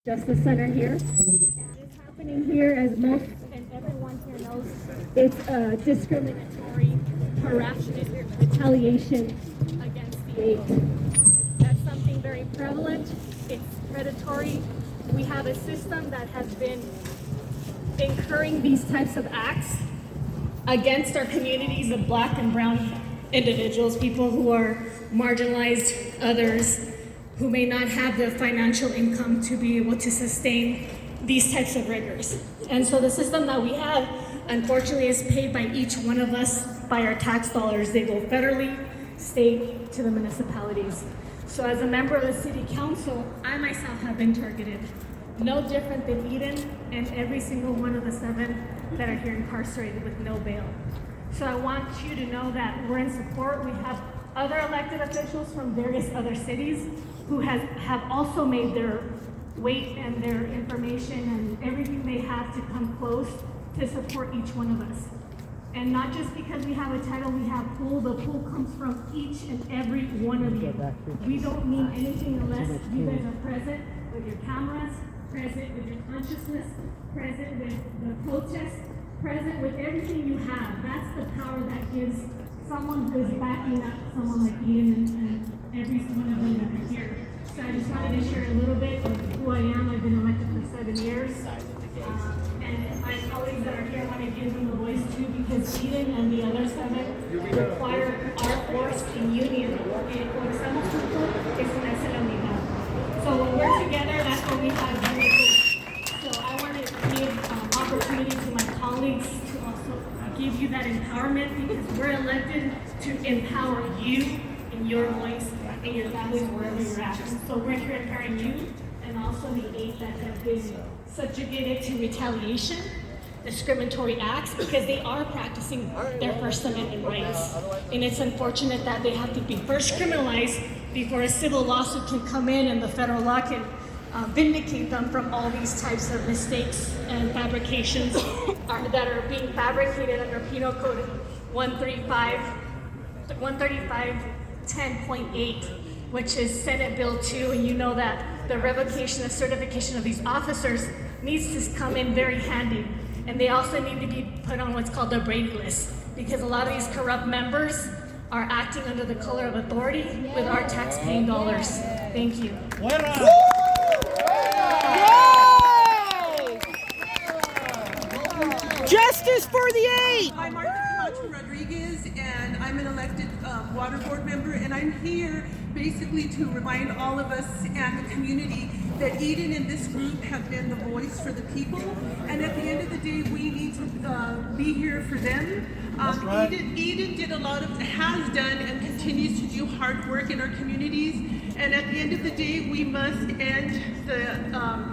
Justice Center here. What is happening here, as most and everyone here knows, it's discriminatory harassment, retaliation against the eight. That's something very prevalent. It's predatory. We have a system that has been incurring these types of acts against our communities of Black and brown individuals, people who are marginalized, others who may not have the financial income to be able to sustain these types of rigors. And so the system that we have, unfortunately, is paid by each one of us by our tax dollars. They go federally, state, to the municipalities. So as a member of the city council, I myself have been targeted. No different than Eden and every single one of the 7 that are here incarcerated with no bail. So I want you to know that we're in support. We have other elected officials from various other cities who have also made their weight and their information and everything they have to come close to support each one of us. And not just because we have a title, we have pull. The pull comes from each and every one of you. We don't mean anything unless you guys are present with your cameras, present with your consciousness, present with the protest, present with everything you have. That's the power that gives someone who is backing up someone like Ian and every one of them that are here. So I just wanted to share a little bit of who I am. I've been elected for 7 years. And my colleagues that are here, I want to give them a voice too, because Eden and the other 7 require our force in union. Cuando estamos juntos, eso hace la unidad. So when we're together, that's when we have unity. So I want to give opportunity to my colleagues to also give you that empowerment, because we're elected to empower you in your voice and your families wherever you're at. So we're here empowering you and also the 8 that have been subjugated to retaliation, discriminatory acts, because they are practicing their First Amendment rights. And it's unfortunate that they have to be first criminalized before a civil lawsuit can come in and the federal law can vindicate them from all these types of mistakes and fabrications that are being fabricated under Penal Code 135-10.8, which is Senate Bill 2, and you know that the revocation of certification of these officers needs to come in very handy. And they also need to be put on what's called the Brady list, because a lot of these corrupt members are acting under the color of authority with our tax-paying dollars. Thank you. Justice for the 8! I'm Martha Camacho Rodriguez, and I'm an elected water board member, and I'm here basically to remind all of us and the community that Eden and this group have been the voice for the people, and at the end of the day, we need to be here for them. Eden did a lot of, has done and continues to do hard work in our communities, and at the end of the day, we must end the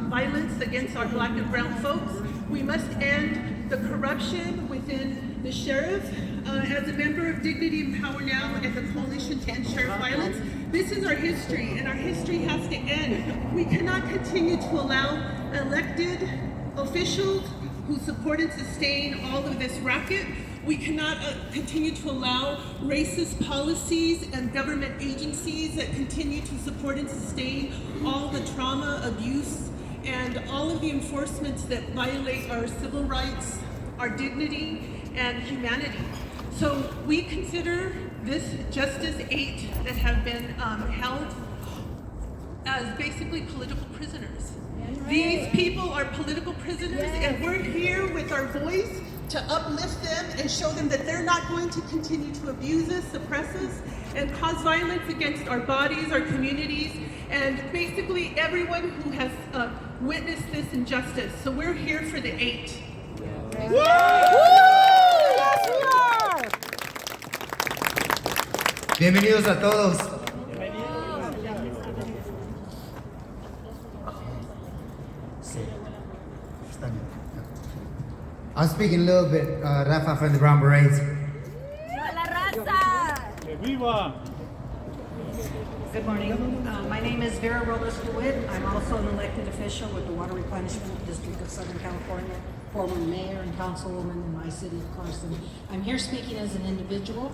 violence against our Black and brown folks. We must end the corruption within the sheriff. As a member of Dignity and Power Now and the Coalition to End Sheriff Violence, this is our history, and our history has to end. We cannot continue to allow elected officials who support and sustain all of this racket. We cannot continue to allow racist policies and government agencies that continue to support and sustain all the trauma, abuse, and all of the enforcements that violate our civil rights, our dignity, and humanity. So we consider this Justice 8 that have been held as basically political prisoners. These people are political prisoners, and we're here with our voice to uplift them and show them that they're not going to continue to abuse us, suppress us, and cause violence against our bodies, our communities, and basically everyone who has witnessed this injustice. So we're here for the 8. Yes, we are! Bienvenidos a todos. I'm speaking a little bit, Rafa from the Brown Berets. Good morning. My name is Vera Robles-DeWitt. I'm also an elected official with the Water Replenishment District of Southern California, former mayor and councilwoman in my city of Carson. I'm here speaking as an individual.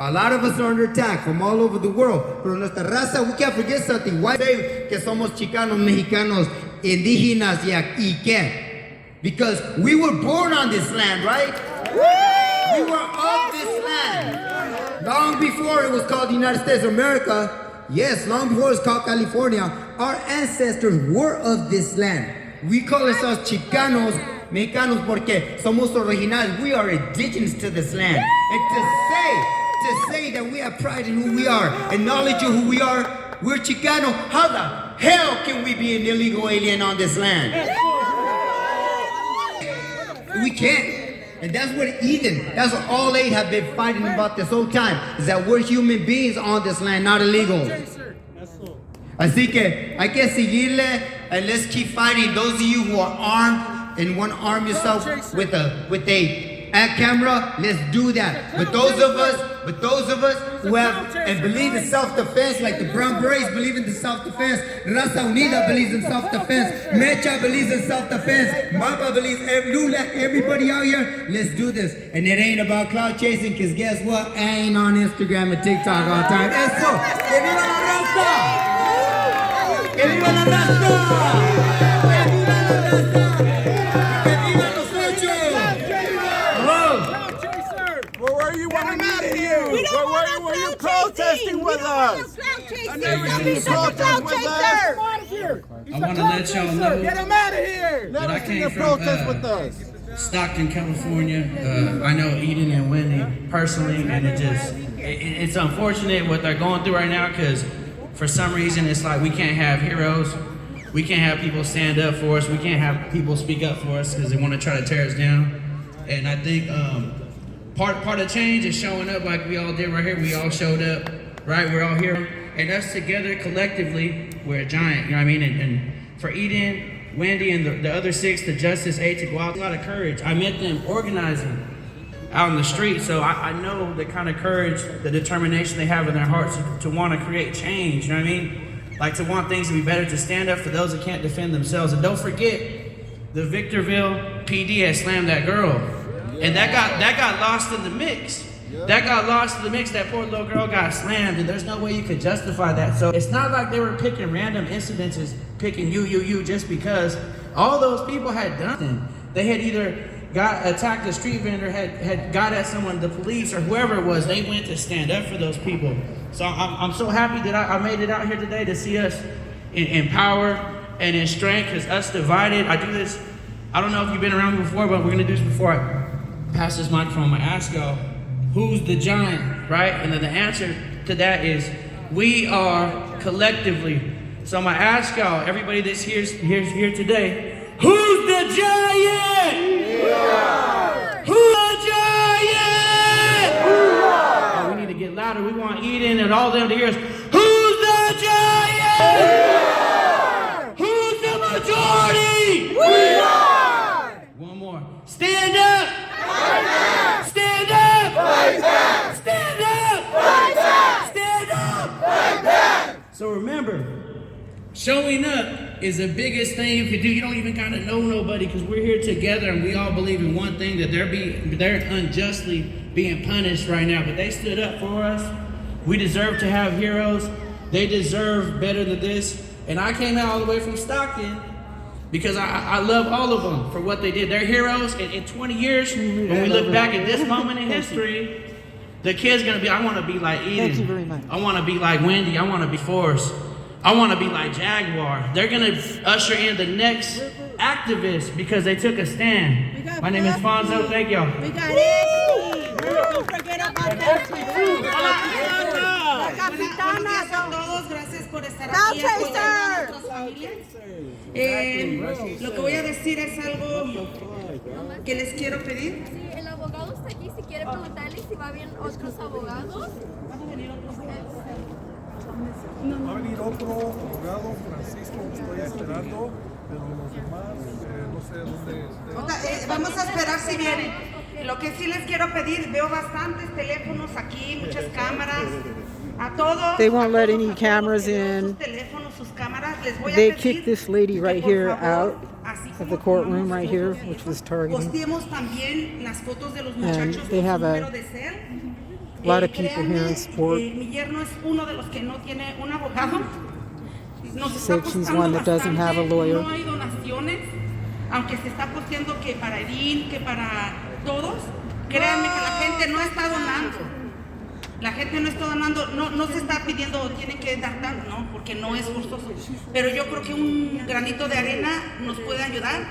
A lot of us are under attack from all over the world. Pero nuestra raza, we can't forget something. Why say que somos chicanos, mexicanos, indígenas, y qué? Because we were born on this land, right? We were of this land. Long before it was called the United States of America, yes, long before it was called California, our ancestors were of this land. We call ourselves Chicanos, Mexicanos, porque somos originales. We are indigenous to this land. And to say that we have pride in who we are, and knowledge of who we are, we're Chicano. How the hell can we be an illegal alien on this land? We can't. And that's what that's what all eight have been fighting about this whole time, is that we're human beings on this land, not illegal. Así que hay que seguirle, and let's keep fighting. Those of you who are armed and want to arm yourself with a camera, let's do that. But those of us who have and believe in self-defense, like the Brown Berets believe in the self-defense, Raza Unida believes in self-defense, Mecha believes in self-defense, Mapa believes, Lula, everybody out here, let's do this. And it ain't about cloud chasing, because guess what? I ain't on Instagram and TikTok all the time. Eso, que viva la raza! ¡Que viva la raza! ¡Que viva la raza! ¡Que viva los ocho! Hello? Where were you when we needed you? Where were you protesting with us? I never seen you protest with us. I want to let y'all know Get him out of here. that I Never seen came you from protest with us. Stockton, California. I know Eden and Wendy personally, and it's unfortunate what they're going through right now, because for some reason it's like we can't have heroes. We can't have people stand up for us. We can't have people speak up for us because they want to try to tear us down. And I think part of change is showing up like we all did right here. We all showed up, right? We're all here. And us together collectively, we're a giant, you know what I mean? And for Eden, Wendy, and the other six, the Justice 8, to go out, a lot of courage. I met them organizing out in the street, so I know the kind of courage, the determination they have in their hearts to want to create change, you know what I mean? Like to want things to be better, to stand up for those that can't defend themselves. And don't forget, the Victorville PD had slammed that girl. And that got lost in the mix. That got lost in the mix. That poor little girl got slammed, and there's no way you could justify that. So it's not like they were picking random incidences, picking you, just because all those people had done it. They had either attacked a street vendor, had got at someone, the police or whoever it was. They went to stand up for those people. So I'm so happy that I made it out here today to see us in power and in strength, because us divided, I do this, I don't know if you've been around me before, but we're gonna do this before I pass this microphone. I'm gonna ask y'all, who's the giant, right? And then the answer to that is, we are collectively. So I'm gonna ask y'all, everybody that's here today, who's the giant? We are. Who's the giant? We are. Oh, we need to get louder. We want Eden and all them to hear us. Who's the giant? We are. Who's the majority? We are. One more. Stand up. Fight back. Stand up. Fight back. Stand up. Fight back. Stand up. Fight back. So remember, showing up is the biggest thing you could do. You don't even kind of know nobody, because we're here together and we all believe in one thing, that they're unjustly being punished right now. But they stood up for us. We deserve to have heroes. They deserve better than this. And I came out all the way from Stockton because I love all of them for what they did. They're heroes. In 20 years, when we look back at this moment in history, the kid's gonna be, I want to be like Eden. Thank you very much. I want to be like Wendy. I want to be Forrest. I want to be like Jaguar. They're going to usher in the next activists because they took a stand. My name is Fonzo. Thank y'all. We got it. Don't forget about that. La capitana. A todos, gracias por estar Now, aquí apoyando a Chaser. nuestras familias. Lo que voy a decir es algo que les quiero pedir. Sí, el abogado está aquí, si quiere preguntarle si va bien otros abogados. Va a venir otro abogado, Francisco, estoy esperando, pero los demás, no sé dónde estén. Vamos a esperar si vienen. Lo que sí les quiero pedir, veo bastantes teléfonos aquí, muchas cámaras. A todos. They won't let a todos, any a todos cameras que veo in. sus teléfonos, sus cámaras, les voy a They pedir kicked this lady que, right por here favor, out así of como the courtroom tomamos right here, fotos, which was targeting. Posteemos también las fotos de los muchachos they con have su a número de cel. A lot of people here in sport. Mi yerno es uno de los que no tiene un abogado. Nos She está said she's costando one that doesn't have a bastante. lawyer. No hay donaciones, aunque se está posteando que para Edín, que para todos. Créanme que la gente no está donando. La gente no está donando, no se está pidiendo, tienen que dar tanto, no, porque no es forzoso. Pero yo creo que un granito de arena nos puede ayudar.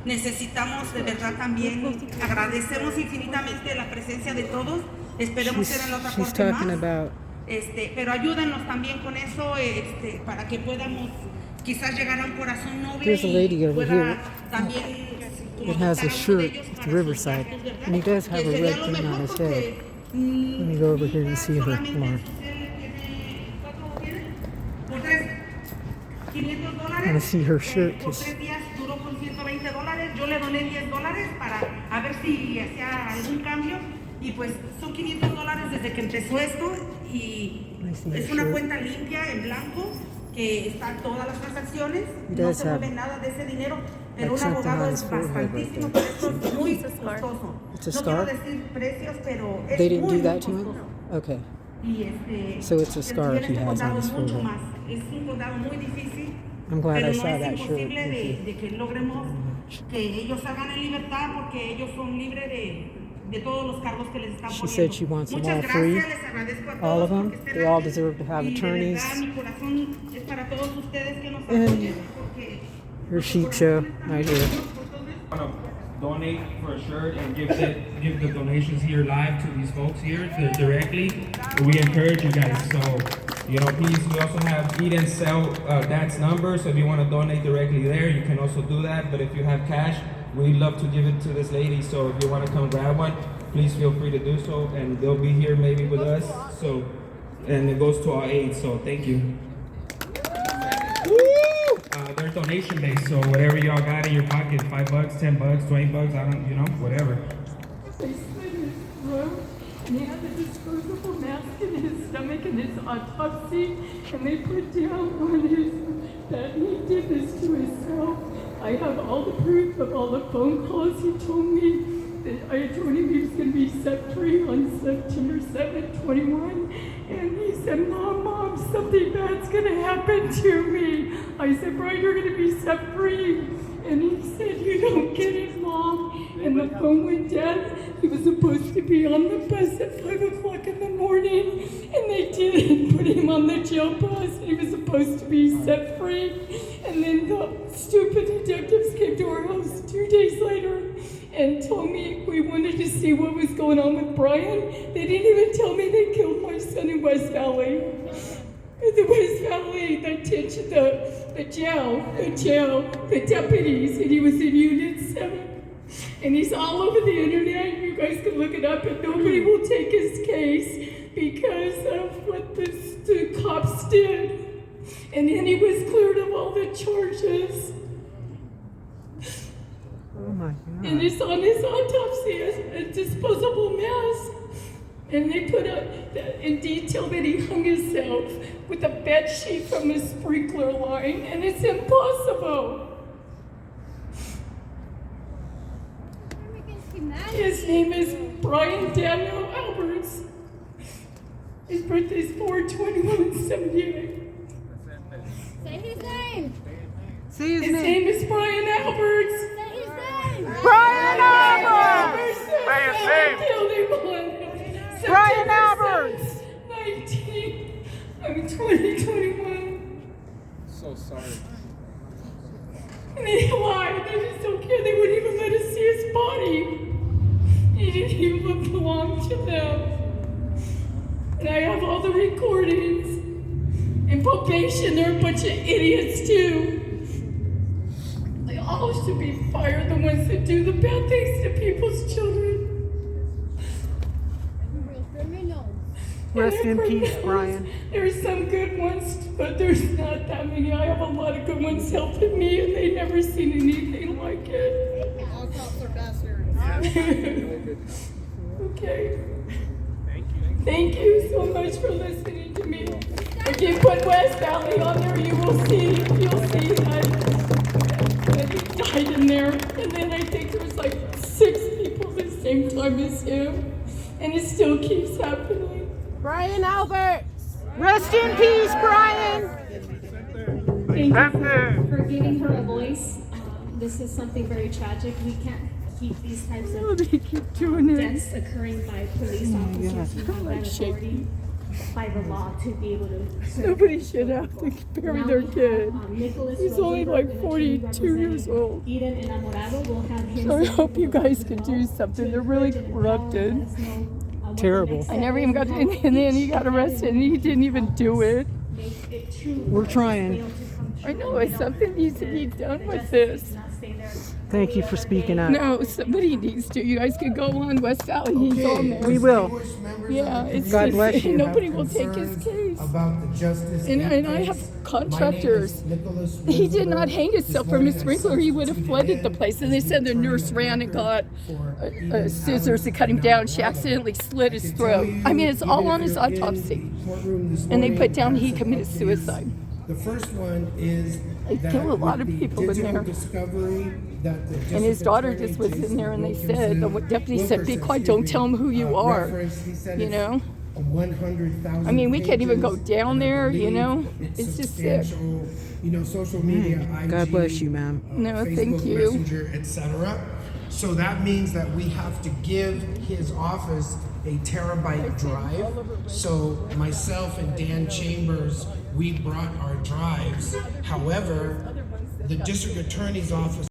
Necesitamos de verdad también, agradecemos infinitamente la presencia de todos. Esperemos ser en la otra She's corte talking más. about Pero ayúdenos también con eso, para que podamos quizás llegar a un corazón noble. There's a lady y over pueda here también, como that has a cada uno de shirt ellos with para Riverside, sus datos, and he does have que a sería red lo thing on mejor his porque, head. Let me go over here and see her. Come on. Por $500, I want to see her shirt por because 3 días duró con $120. Yo le doné $10 para a ver si hacía algún cambio. Y pues son $500 desde que empezó esto. Y es una cuenta limpia en blanco que están todas las transacciones. No se mueve nada de ese dinero. Pero un abogado es bastantísimo, pero esto es muy costoso. No quiero decir precios, pero es they didn't muy, do that muy to him? costoso. Okay. Y So it's a scar en he este has on condado his mucho forehead. más. Es un condado muy difícil, I'm glad pero I no saw es that shirt. imposible de que logremos que ellos salgan en libertad porque ellos son libres de todos los cargos que les están She poniendo. said she wants them Muchas all free. gracias, les agradezco a All todos of them. porque estén They all aquí. deserve to have Y de attorneys. verdad, mi corazón es para todos ustedes que nos And apoyen porque her sheep show right here. Want to donate for a shirt and give the donations here live to these folks here directly. We encourage you guys. So, please, we also have Eden sell Dad's number. So if you want to donate directly there, you can also do that. But if you have cash, we'd love to give it to this lady. So if you want to come grab one, please feel free to do so. And they'll be here maybe with us. So, and it goes to our aid. So thank you. They're donation based, so whatever y'all got in your pocket, $5, $10, $20, I don't, whatever. They slit his throat, and he had a disposable mask in his stomach in his autopsy, and they put down on his that he did this to himself. I have all the proof of all the phone calls he told me that I told him he was going to be set free on September 7th, 21. And he said, Mom, something bad's going to happen to me. I said, Brian, you're going to be set free. And he said, you don't get it, Mom. And the phone went dead. He was supposed to be on the bus at 5 o'clock in the morning. And they didn't put him on the jail bus. He was supposed to be set free. And then the stupid detectives came to our house 2 days later and told me we wanted to see what was going on with Brian. They didn't even tell me they killed my son in West Valley. The West Valley, the jail, the deputies, and he was in Unit 7. And he's all over the internet. You guys can look it up, and nobody will take his case because of what the cops did. And then he was cleared of all the charges. Oh my God. And it's on his autopsy, a disposable mask. And they put out in detail that he hung himself with a bed sheet from a sprinkler line, and it's impossible. His name is Brian Daniel Alberts. His birthday is 4/21/78. Say his name. Say his His name. name is Brian Alberts. Say his name. Brian Alberts! Say his name. Killed him on Brian September Alberts! 2021. So sorry. And they lied. They just don't care. They wouldn't even let us see his body. He didn't even belong to them. And I have all the recordings. And probation, they're a bunch of idiots too. They all should be fired, the ones that do the bad things to people's children. Rest in And peace, criminals. Brian. There's some good ones, but there's not that many. I have a lot of good ones helping me, and they never seen anything like it. All cops are bastards. Okay. Thank you so much for listening to me. If you put West Valley on there, you'll see that he died in there. And then I think there's like 6 people the same time as him. and it still keeps happening. Brian Albert. Rest in peace, Brian. Thank you for giving her a voice. This is something very tragic. We can't keep these types of deaths occurring by police officers who have that authority by the law to be able to serve. Nobody should have to bury their kid. He's only like 42 years old. Eden Enamorado will have his. So I hope you guys can do something. They're really corrupted. Terrible. I never even got to, and then he got arrested and he didn't even do it. We're trying. I know, something needs to be done with this. Thank you for speaking up. No, somebody needs to. You guys could go on West Valley. He's on there. We will. Yeah, it's God just, bless you. Nobody will take his case. And I have contractors. He did not hang himself from his sprinkler. He would have flooded the place. And they said the nurse ran and got scissors to cut him down. She accidentally slit his throat. I mean, it's all on his autopsy. And they put down he committed suicide. The first one is they kill a lot of people in there. And his daughter just was in there, and they said, the deputy said, "Be quiet, don't tell him who you are." You know? I mean, we can't even go down there, you know? It's just sick. You know, social media, God bless you, ma'am. No, Facebook, thank you. Messenger, etc. So that means that we have to give his office a terabyte drive. So myself and Dan Chambers, we brought our drives. However, the district attorney's office